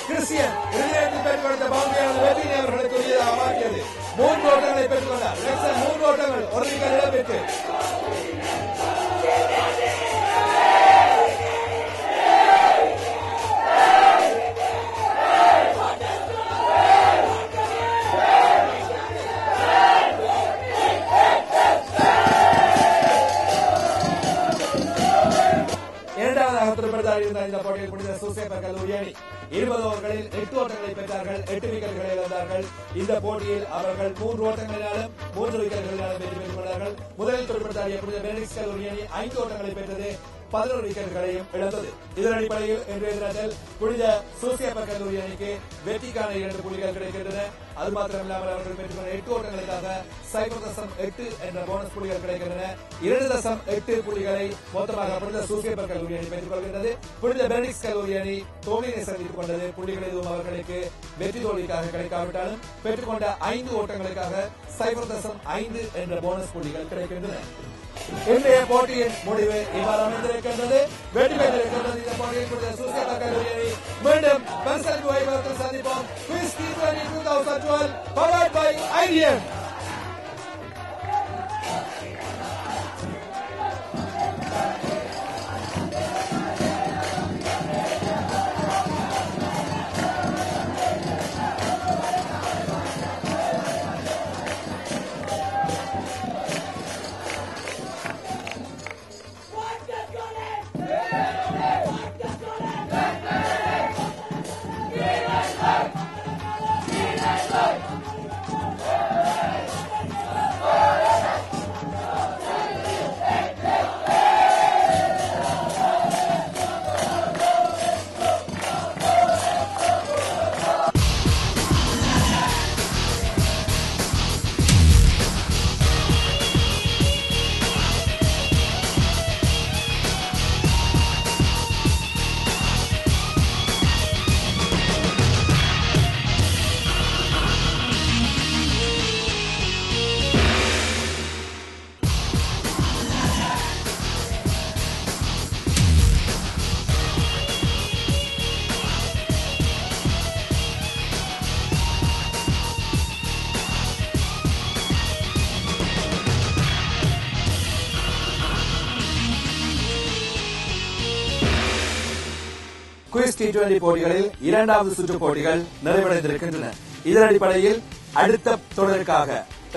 கிறிஸ்டியன் இறுதியில் பெற்றுக் கொடுத்த பவுண்டரியானது வெற்றியை அவர்களுக்கு உரியதாக மாற்றியது. 3 ஓட்டங்களை பெற்றுக் கொண்டார். 3 ஓட்டங்கள், 1 விக்கெட் இழப்பிற்கு. ஓட்டங்களை பெற்றார்கள், 8 விக்கெட்டுகளை இழந்தார்கள். இந்த போட்டியில் அவர்கள் 3 ஓட்டங்களினாலும் 3 விக்கெட்டுகளினாலும் வெற்றி பெற்றுக் கொண்டார்கள். முதலில் துடுப்படுத்தாடிய புனித பெனடிக்ட் கல்லூரி அணி 5 ஓட்டங்களை பெற்றது, 11 விக்கெட்டுகளையும் இழந்தது. இதன் அடிப்படையில் இன்றைய தினத்தில் புனித சூசியப்பர் கல்லூரி அணிக்கு வெற்றிக்கான 2 புள்ளிகள் கிடைக்கின்றன. அது மாத்திரமில்லாமல் அவர்கள் பெற்றுக்கொண்ட 8 ஓட்டங்களுக்காக 0.8 என்ற போனஸ் புள்ளிகள் கிடைக்கின்றன. 2.8 புள்ளிகளை மொத்தமாக புனித சூசியப்பர் கல்லூரி அணி பெற்றுக் கொள்கின்றது. புனித பெனடிக்ட் கல்லூரி அணி தோல்வியை சந்தித்துக் கொண்டது. புள்ளிகள் எதுவும் அவர்களுக்கு வெற்றி தோல்விக்காக கிடைக்காவிட்டாலும் பெற்றுக்கொண்ட 5 ஓட்டங்களுக்காக 0.5 என்ற போனஸ் புள்ளிகள் கிடைக்கின்றன. இன்றைய போட்டியின் முடிவு இவ்வாறு அமைந்திருக்கின்றது. வெற்றி பெற்றிருக்கின்றது இந்த போட்டியில் புனித சூசியப்பர் கல்லூரி அணி. மீண்டும் பரிசளிப்பு வைபவத்தில் சந்திப்போம். Quiz T20 2012 powered by IDM. Quiz T20 போட்டிகளில் 2வது சுற்று போட்டிகள் நிறைவடைந்திருக்கின்றன. இதன் அடிப்படையில் அடுத்த தொடருக்காக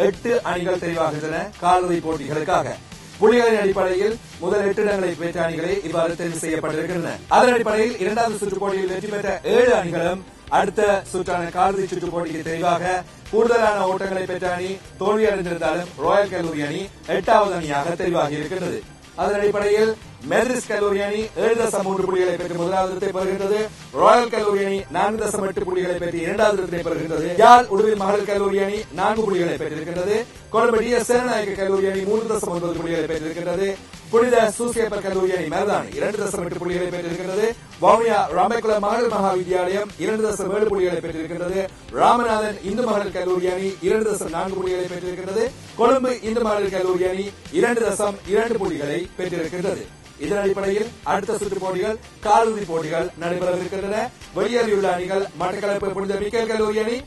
8 அணிகள் தெரிவாகின்றன. காலிறுதி போட்டிகளுக்காக புள்ளிகளின் அடிப்படையில் முதல் 8 இடங்களை பெற்ற அணிகளே இவ்வாறு தெரிவு செய்யப்பட்டிருக்கின்றன. அதன் அடிப்படையில் 2வது சுற்று போட்டியில் வெற்றி பெற்ற 7 அணிகளும் அடுத்த சுற்றான காலிறுதி சுற்று போட்டிக்கு தெரிவாக கூடுதலான ஓட்டங்களை பெற்ற அணி தோல்வியடைந்திருந்தாலும் ராயல் கல்லூரி அணி 8வது அணியாக தெரிவாகி இருக்கின்றது. அதன் அடிப்படையில் மெதரிஸ்ட் கல்லூரி அணி 7.3 புள்ளிகளை பெற்று முதலாவது இடத்தை பெறுகின்றது. ராயல் கல்லூரி அணி 4.8 புள்ளிகளை பெற்று 2வது இடத்தை பெறுகின்றது. யாழ் உடுவில் மகளிர் கல்லூரி அணி 4 புள்ளிகளை பெற்றிருக்கின்றது. கொழும்பு DS சேனநாயக்க கல்லூரி அணி 3.9 புள்ளிகளை பெற்றிருக்கின்றது. புனித சூசியப்பர் கல்லூரி அணி மருதாணி 2.8 புள்ளிகளை பெற்றிருக்கிறது. வவுனியா ராமேக்குள மகளிர் மகா வித்தியாலயம் 2.7 புள்ளிகளை பெற்றிருக்கின்றது. ராமநாதன் இந்து மகளிர் கல்லூரி அணி 2.4 புள்ளிகளை பெற்றிருக்கிறது. கொழும்பு இந்து மகளிர் கல்லூரி அணி 2.2 புள்ளிகளை பெற்றிருக்கின்றது. இதன் அடிப்படையில் அடுத்த சுற்று போட்டிகள் காலிறுதி போட்டிகள் நடைபெறவிருக்கின்றன. வெளியேறியுள்ள அணிகள் மட்டக்களப்பு புனித மிக்கேல் கல்லூரி அணி,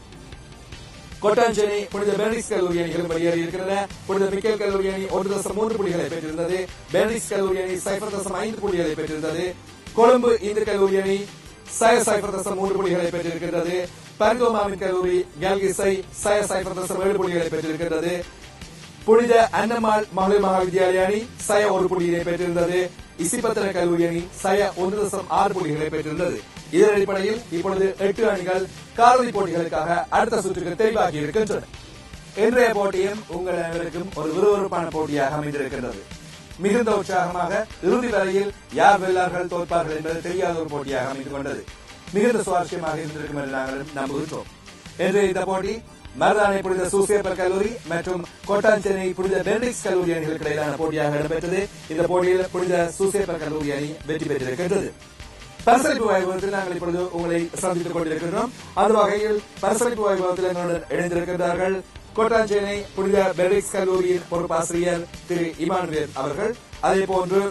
கொட்டாஞ்சேரி புனித பெனடிக்ட் கல்லூரி அணிகளும் வெளியேறியிருக்கின்றன. புனித மிக்கேல் கல்லூரி அணி 1.3 புள்ளிகளை பெற்றிருந்தது. பெனடிக்ட் கல்லூரி அணி 0.5 புள்ளிகளை பெற்றிருந்தது. கொழும்பு இந்து கல்லூரி அணி 0.3 புள்ளிகளை பெற்றிருக்கின்றது. பர்கோமாவின் கல்லூரி கேல்கிசை 0.7 புள்ளிகளை பெற்றிருக்கின்றது. புனித அன்னம்மாள் மகளிர் மகா வித்தியாலய அணி 1 புள்ளிகளை பெற்றிருந்தது. இசிபத்திர கல்லூரி அணி 1.6 புள்ளிகளை பெற்றிருந்தது. இதன் அடிப்படையில் இப்பொழுது 8 அணிகள் காலிறுதி போட்டிகளுக்காக அடுத்த சுற்றுக்கு தெரிவாகி இருக்கின்றன. இன்றைய போட்டியும் உங்கள் அனைவருக்கும் ஒரு விறுவிறுப்பான போட்டியாக அமைந்திருக்கின்றது. மிகுந்த உற்சாகமாக இறுதி வரையில் யார் வெல்லார்கள் தோற்பார்கள் என்பது தெரியாத ஒரு போட்டியாக அமைந்து கொண்டது. மிகுந்த சுவாரஸ்யமாக இருந்திருக்கும் என்று நாங்கள் நம்புகின்றோம். இன்றைய இந்த போட்டி மருதானை புனித சூசியப்பர் கல்லூரி மற்றும் கோட்டாஞ்சேனை புனித பெனடிக்ட் கல்லூரி அணிகளுக்கு இடையிலான போட்டியாக இடம்பெற்றது. இந்த போட்டியில் புனித சூசியப்பர் கல்லூரி அணி வெற்றி பெற்றிருக்கின்றது. பரிசளிப்பு வைபவத்தில் நாங்கள் இப்பொழுது உங்களை சந்தித்துக் கொண்டிருக்கின்றோம். அந்த வகையில் பரிசளிப்பு வைபவத்தில் எங்களுடன் இணைந்திருக்கின்றார்கள் கோட்டாஞ்சேனை புனித பெனடிக்ட் கல்லூரியின் பொறுப்பாசிரியர் திரு இமானுவேல் அவர்கள். அதே போன்று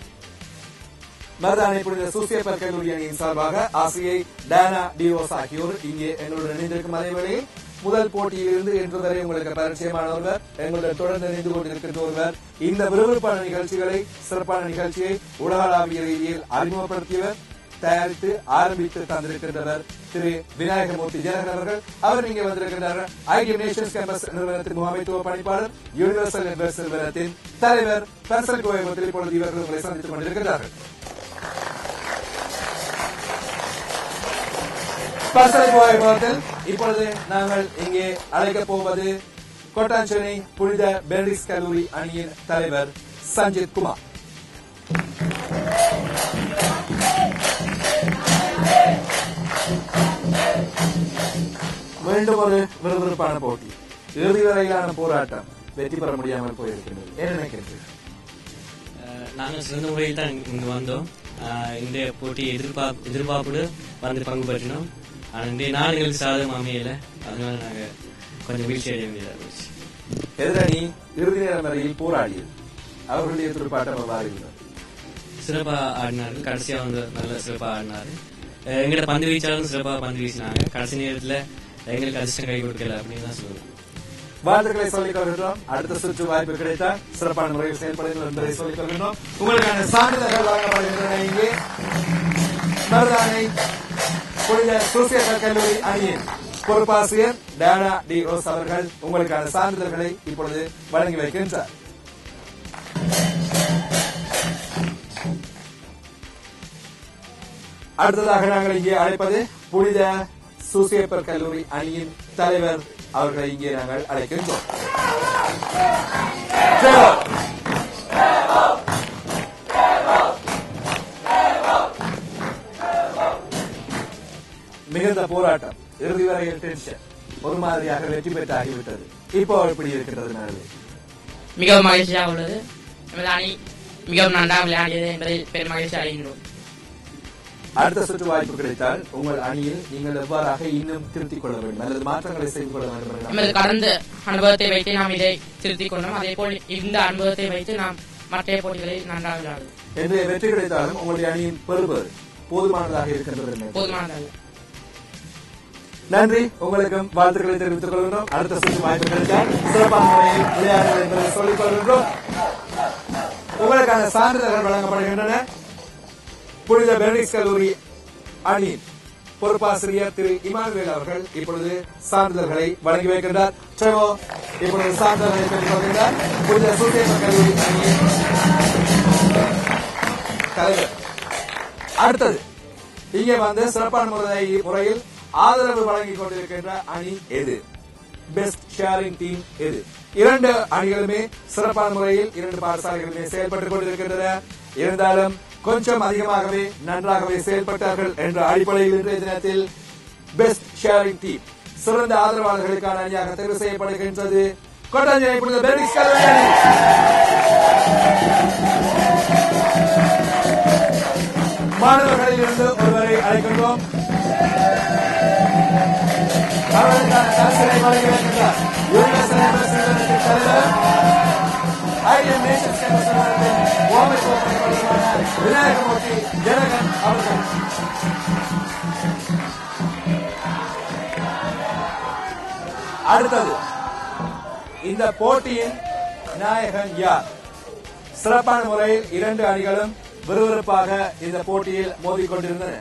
மருதானை புனித சூசியப்பர் கல்லூரி அணியின் சார்பாக ஆசிரியை டானா டிரோஸ் ஆகியோர் இங்கே எங்களுடன் இணைந்திருக்கும் அதே வேளையில் முதல் போட்டியிலிருந்து இன்று வரை உங்களுக்கு பரிச்சயமான ஒருவர், எங்களுடன் தொடர்ந்து இணைந்து கொண்டிருக்கின்ற ஒருவர், இந்த விறுவிறுப்பான நிகழ்ச்சிகளை சிறப்பான நிகழ்ச்சியை உலகளாவிய ரீதியில் அறிமுகப்படுத்தியவர், தயாரித்து ஆரம்பித்து தந்திருக்கின்றனர் திரு விநாயகமூர்த்தி ஜெயகன் அவர்கள். அவர் இங்கே வந்திருக்கின்றார். ஐடிஎம் நேஷன்ஸ் கேம்பஸ் நிறுவனத்தின் முகாமைத்துவ பணிப்பாளர், யூனிவர்சல் இன்வெஸ்ட் நிறுவனத்தின் தலைவர், பரிசல் கோயம்புத்தூர். இப்பொழுது இவர்கள் உங்களை சந்தித்துக் கொண்டிருக்கிறார்கள். ஸ்பர்சனை விவாதத்தில் இப்பொழுது நாங்கள் இங்கே அழைக்கப் போவது கோட்டாஞ்சேனை புனித பெனடிக்ட் கல்லூரி அணியின் தலைவர் சஞ்சித் குமார். மீண்டும் ஒரு விறுவிறுப்பான போட்டி, இறுதி வரையிலான போராட்டம், வெற்றி பெற முடியாமல் போயிருக்கிறது. என்ன நினைக்கிறீர்கள்? நாங்கள் சிறந்த முறையில் தான் இங்கு வந்தோம். இந்த போட்டியை எதிர்பார்ப்பு வந்து பங்கு பெற்றினோம். ஆனால் இன்றைய நாள் எங்களுக்கு சாதகம் அமையல, அதனால நாங்கள் கொஞ்சம் வீழ்ச்சி அடைய வேண்டியதாக போச்சு. எதிரணி இறுதி நேரம் வரையில் போராடியது. அவர்களுடைய துடுப்பாட்டம் எவ்வாறு இருந்தது? சிறப்பாக ஆடினார்கள். கடைசியா வந்து நல்ல சிறப்பாக ஆடினாரு. எங்களோட பந்து வீச்சாலும் சிறப்பாக பந்து வீசினாங்க. கடைசி நேரத்தில் எங்களுக்கு அதிர்ஷ்டம் கை கொடுக்கல அப்படின்னு தான் சொல்லுவோம். வாழ்த்துக்களை சொல்லிக் கொள்கின்றோம். அடுத்த சுற்று வாய்ப்பு கிடைத்தால் சிறப்பான முறையில் செயல்படுங்கள் என்பதை சொல்லிக் கொள்கின்றோம். உங்களுக்கான சான்றிதழ்கள் வழங்கப்படுகின்றன. இங்கே மருதானை புனித சூசேப்பர் கல்லூரி அணியின் பொறுப்பாசிரியர் டயானா டி ரோஸ் அவர்கள் உங்களுக்கான சான்றிதழ்களை இப்பொழுது வழங்கி வைக்கின்றார். அடுத்ததாக நாங்கள் இங்கே அழைப்பது புனித சூசேப்பர் கல்லூரி அணியின் தலைவர் அவர்களை இங்கே நாங்கள் அழைக்கின்றோம். மிகுந்த போராட்டம், இறுதி வரையில் டென்ஷன், ஒரு மாதிரியாக வெற்றி பெற்று ஆகிவிட்டது. இப்போ எப்படி இருக்கின்றது? மிகவும் மகிழ்ச்சியாக உள்ளது. நமது அணி மிகவும் நன்றாக விளையாடியது என்பதில் பெரும் மகிழ்ச்சி அடைகின்றோம். அடுத்த சுற்று வாய்ப்பு கிடைத்தால் உங்கள் அணியில் நீங்கள் எவ்வாறாக இன்னும் திருத்திக் கொள்ள வேண்டும் அல்லது மாற்றங்களை செய்து கொள்ள வேண்டும்? நமது கடந்த அனுபவத்தை வைத்து நாம் இதை திருத்திக் கொண்டோம். அதே போல் இந்த அனுபவத்தை வைத்து நாம் மற்ற போட்டிகளில் நன்றாக விளையாடுவோம். என்று வெற்றி கிடைத்தாலும் உங்களுடைய அணியின் பெறுவது போதுமானதாக இருக்கின்றது. போதுமானதாக. நன்றி, உங்களுக்கும் வாழ்த்துக்களை தெரிவித்துக் கொள்கின்றோம். அடுத்த சுற்று வாய்ப்பு கிடைத்தால் சிறப்பான முறையில் விளையாடுங்கள் என்பதை சொல்லிக் கொள்கின்றோம். உங்களுக்கான சான்றிதழ்கள் வழங்கப்படுகின்றன. புனித பெனடிக்ட் கல்லூரி அணியின் பொறுப்பாசிரியர் திரு இமானுவேல் அவர்கள் இப்பொழுது சான்றிதழ்களை வழங்கி வைக்கின்றார். இப்பொழுது சான்றிதழ்களை பெற்றுக் கொள்கின்றார். புனித சூசேப்பர் கல்லூரி அணியின் தலைவர். அடுத்தது இங்கே வந்து சிறப்பான முறையில் ஆதரவு வழங்கிக் கொண்டிருக்கின்ற அணி எது? பெஸ்ட் ஷேரிங் டீம் எது? இரண்டு அணிகளுமே சிறப்பான முறையில் இரண்டு பாடசாலைகளுமே செயல்பட்டுக் கொண்டிருக்கின்றன. இருந்தாலும் கொஞ்சம் அதிகமாகவே நன்றாகவே செயல்பட்டார்கள் என்ற அடிப்படையில் இன்றைய தினத்தில் பெஸ்ட் ஷேரிங் டீம் சிறந்த ஆதரவாளர்களுக்கான அணியாக தேர்வு செய்யப்படுகின்றது. கோட்டாஞ்சேனை புனித பெனடிக்ட் கல்லூரி அணி. மாணவர்களில் இருந்து ஒருவரை அழைக்கின்றோம். அவர்களுக்கான சான்றிதழை வழங்கி வருகின்றார் தலைவர் ஐடியன் நேஷன்ஸ் கேம்பஸ் நிறுவனத்தின் ஓமை கோப்பை விநாயகமூர்த்தி ஜனகன் அவர்கள். அடுத்தது இந்த போட்டியின் நாயகன் யார்? சிறப்பான முறையில் இரண்டு அணிகளும் விறுவிறுப்பாக இந்த போட்டியில் மோதிக்கொண்டிருந்தன.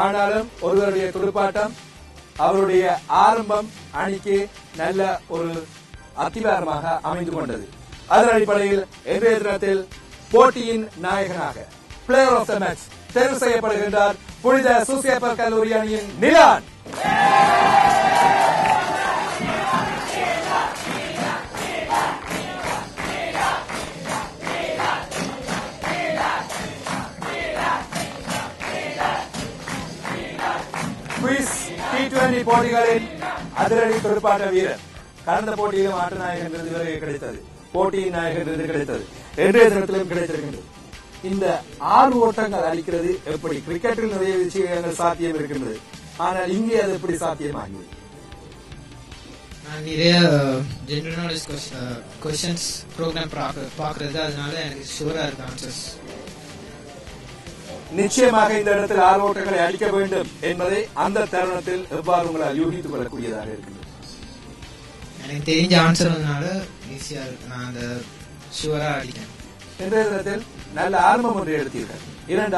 ஆனாலும் ஒருவருடைய துடுப்பாட்டம், அவருடைய ஆரம்பம் அணிக்கு நல்ல ஒரு அத்திவாரமாக அமைந்து கொண்டது. அதன் அடிப்படையில் இன்றைய தினத்தில் போட்டியின் நாயகனாக பிளேயர் ஆஃப் த மேட்ச் தேர்வு செய்யப்படுகின்றார் புனித சூசேப்பர் கல்லூரி அணியின் நிலான். T20 போட்டிகளின் அதிரடி துடுப்பாட்ட வீரர். கடந்த போட்டியிலும் ஆட்ட நாயகன் விருது வரை கிடைத்தது, போட்டியின் நாயகன் விருது கிடைத்தது, இன்றைய தினத்திலும் கிடைத்திருக்கின்றது. இந்த 6 ஓட்டங்கள் அளிக்கிறது எப்படி? கிரிக்கெட்டில் நிறைய விஷயங்கள் சாத்தியம் இருக்கின்றது, ஆனால் இங்கே அது எப்படி சாத்தியமாகிறது? நான் நிறைய ஜெனரல் நாலேஜ் क्वेश्चंस ப்ரோக்ராம் பார்க்கிறது, அதனால எனக்கு ஷூரா இருக்கு ஆன்சர்ஸ். நிச்சயமாக இந்த இடத்தில் 6 ஓட்டங்களை அளிக்க வேண்டும் என்பதை அந்த தருணத்தில் எவ்வாறு உங்களால் யூகித்துக் கொள்ளக்கூடியதாக இருக்கிறது? எனக்கு தெரிஞ்ச ஆன்சர்னால ஈஸியா இருக்கு, நான் அந்த ஷூரா அடிக்கிறேன். இன்றைய தினத்தில் நல்ல ஆரம்பம் ஒன்றை எடுத்தீர்கள்.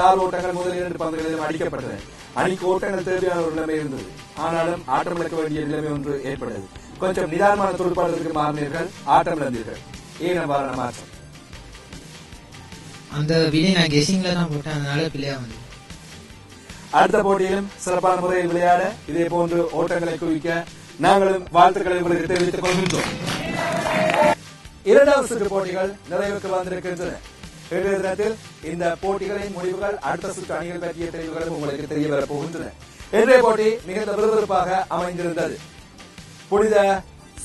6 ஓட்டங்கள் முதல் 2 பந்துகளிலும் அடிக்கப்பட்டன. அணிக்கு ஓட்டங்கள் தேவையான ஒரு நிலைமை இருந்தது, ஆனாலும் ஆட்டம் இழக்க வேண்டிய நிலைமை ஒன்று ஏற்பட்டது. கொஞ்சம் நிதானமான துடுப்பாட்டத்திற்கு மாறினீர்கள், ஆட்டம் இழந்தீர்கள். ஏன் அவ்வாறான மாற்றம்? அந்த விலை நான் கெஸிங்ல தான் போட்டேன், அதனால பிள்ளையா வந்து. அடுத்த போட்டியிலும் சிறப்பான முறையில் விளையாட இதே போன்று ஓட்டங்களை குவிக்க நாங்களும் வாழ்த்துக்களை உங்களுக்கு தெரிவித்துக் கொள்கின்றோம். இரண்டாவது சுற்று போட்டிகள் நிறைவுக்கு வந்திருக்கின்றன. இன்றைய தினத்தில் இந்த போட்டிகளின் முடிவுகள், அடுத்த சுற்று அணிகள் பற்றிய தெரிவுகளும் உங்களுக்கு தெரிய வரப் போகின்றன. இன்றைய போட்டி மிகுந்த விறுவிறுப்பாக அமைந்திருந்தது. புனித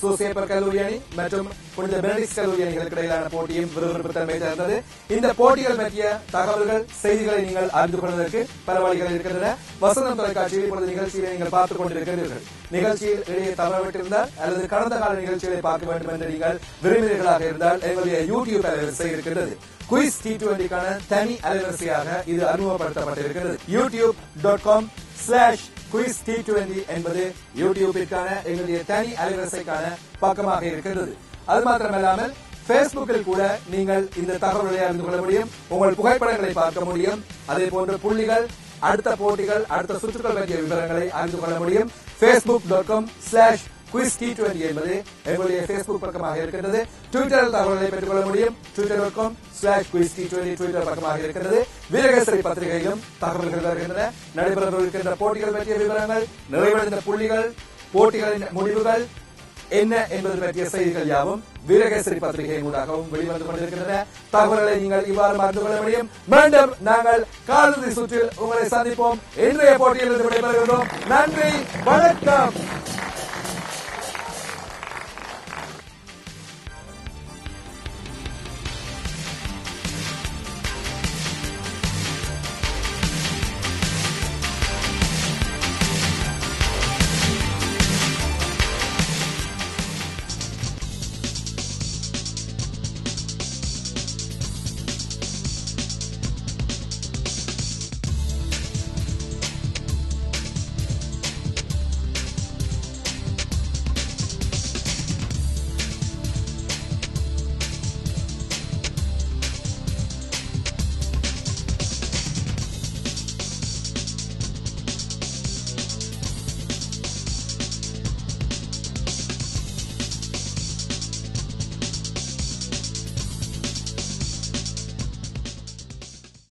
சூசேப்பர் கல்லூரி அணி மற்றும் புனித பெனடிக்ட் கல்லூரி அணிகளுக்கு இடையிலான போட்டியும் விறுவிறுப்பு தன்மை சேர்ந்தது. இந்த போட்டிகள் பற்றிய தகவல்கள், செய்திகளை நீங்கள் அறிந்து கொள்வதற்கு பல வழிகள் இருக்கின்றன. வசந்தம் தொலைக்காட்சியில் இப்பொழுது நிகழ்ச்சியை நீங்கள் பார்த்துக் கொண்டிருக்கிறீர்கள். நிகழ்ச்சியில் இடையே தவறவிட்டிருந்தால் அல்லது கடந்த கால நிகழ்ச்சிகளை பார்க்க வேண்டும் என்று நீங்கள் விரும்பினர்களாக இருந்தால் எங்களுடைய யூடியூப் அலைவரிசை இருக்கின்றது. குயிஸ் T20க்கான தனி அலைவரிசையாக இது அறிமுகப்படுத்தப்பட்டிருக்கிறது. youtube.com/Quiz T20 என்பது யூடியூபிற்கான எங்களுடைய தனி அலைவரிசைக்கான பக்கமாக இருக்கிறது. அது மாத்திரமல்லாமல் பேஸ்புக்கில் கூட நீங்கள் இந்த தகவல்களை அறிந்து கொள்ள முடியும். உங்கள் புகைப்படங்களை பார்க்க முடியும். அதே போன்று புள்ளிகள், அடுத்த போட்டிகள், அடுத்த சுற்றுகள் பற்றிய விவரங்களை அறிந்து கொள்ள முடியும். facebook.com/Quiz T20 என்பது எங்களுடைய பேஸ்புக் பக்கமாக இருக்கிறது. ட்விட்டரில் தகவல்களை பெற்றுக் கொள்ள முடியும். twitter.com/Quiz T20 ட்விட்டர் பக்கமாக இருக்கிறது. வீரகேசரி பத்திரிகையிலும் தகவல்கள் வருகின்றன. நடைபெறவிருக்கின்ற போட்டிகள் பற்றிய விவரங்கள், நிறைவடைந்த புள்ளிகள், போட்டிகளின் முடிவுகள் என்ன என்பது பற்றிய செய்திகள் யாவும் வீரகேசரி பத்திரிகையின் ஊடாகவும் வெளிவந்து கொண்டிருக்கின்றன. தகவல்களை நீங்கள் இவ்வாறு அறிந்து கொள்ள முடியும். மீண்டும் நாங்கள் காலிறுதி சுற்றில் உங்களை சந்திப்போம். இன்றைய போட்டியில் இருந்து விடைபெறுகிறோம். நன்றி, வணக்கம்.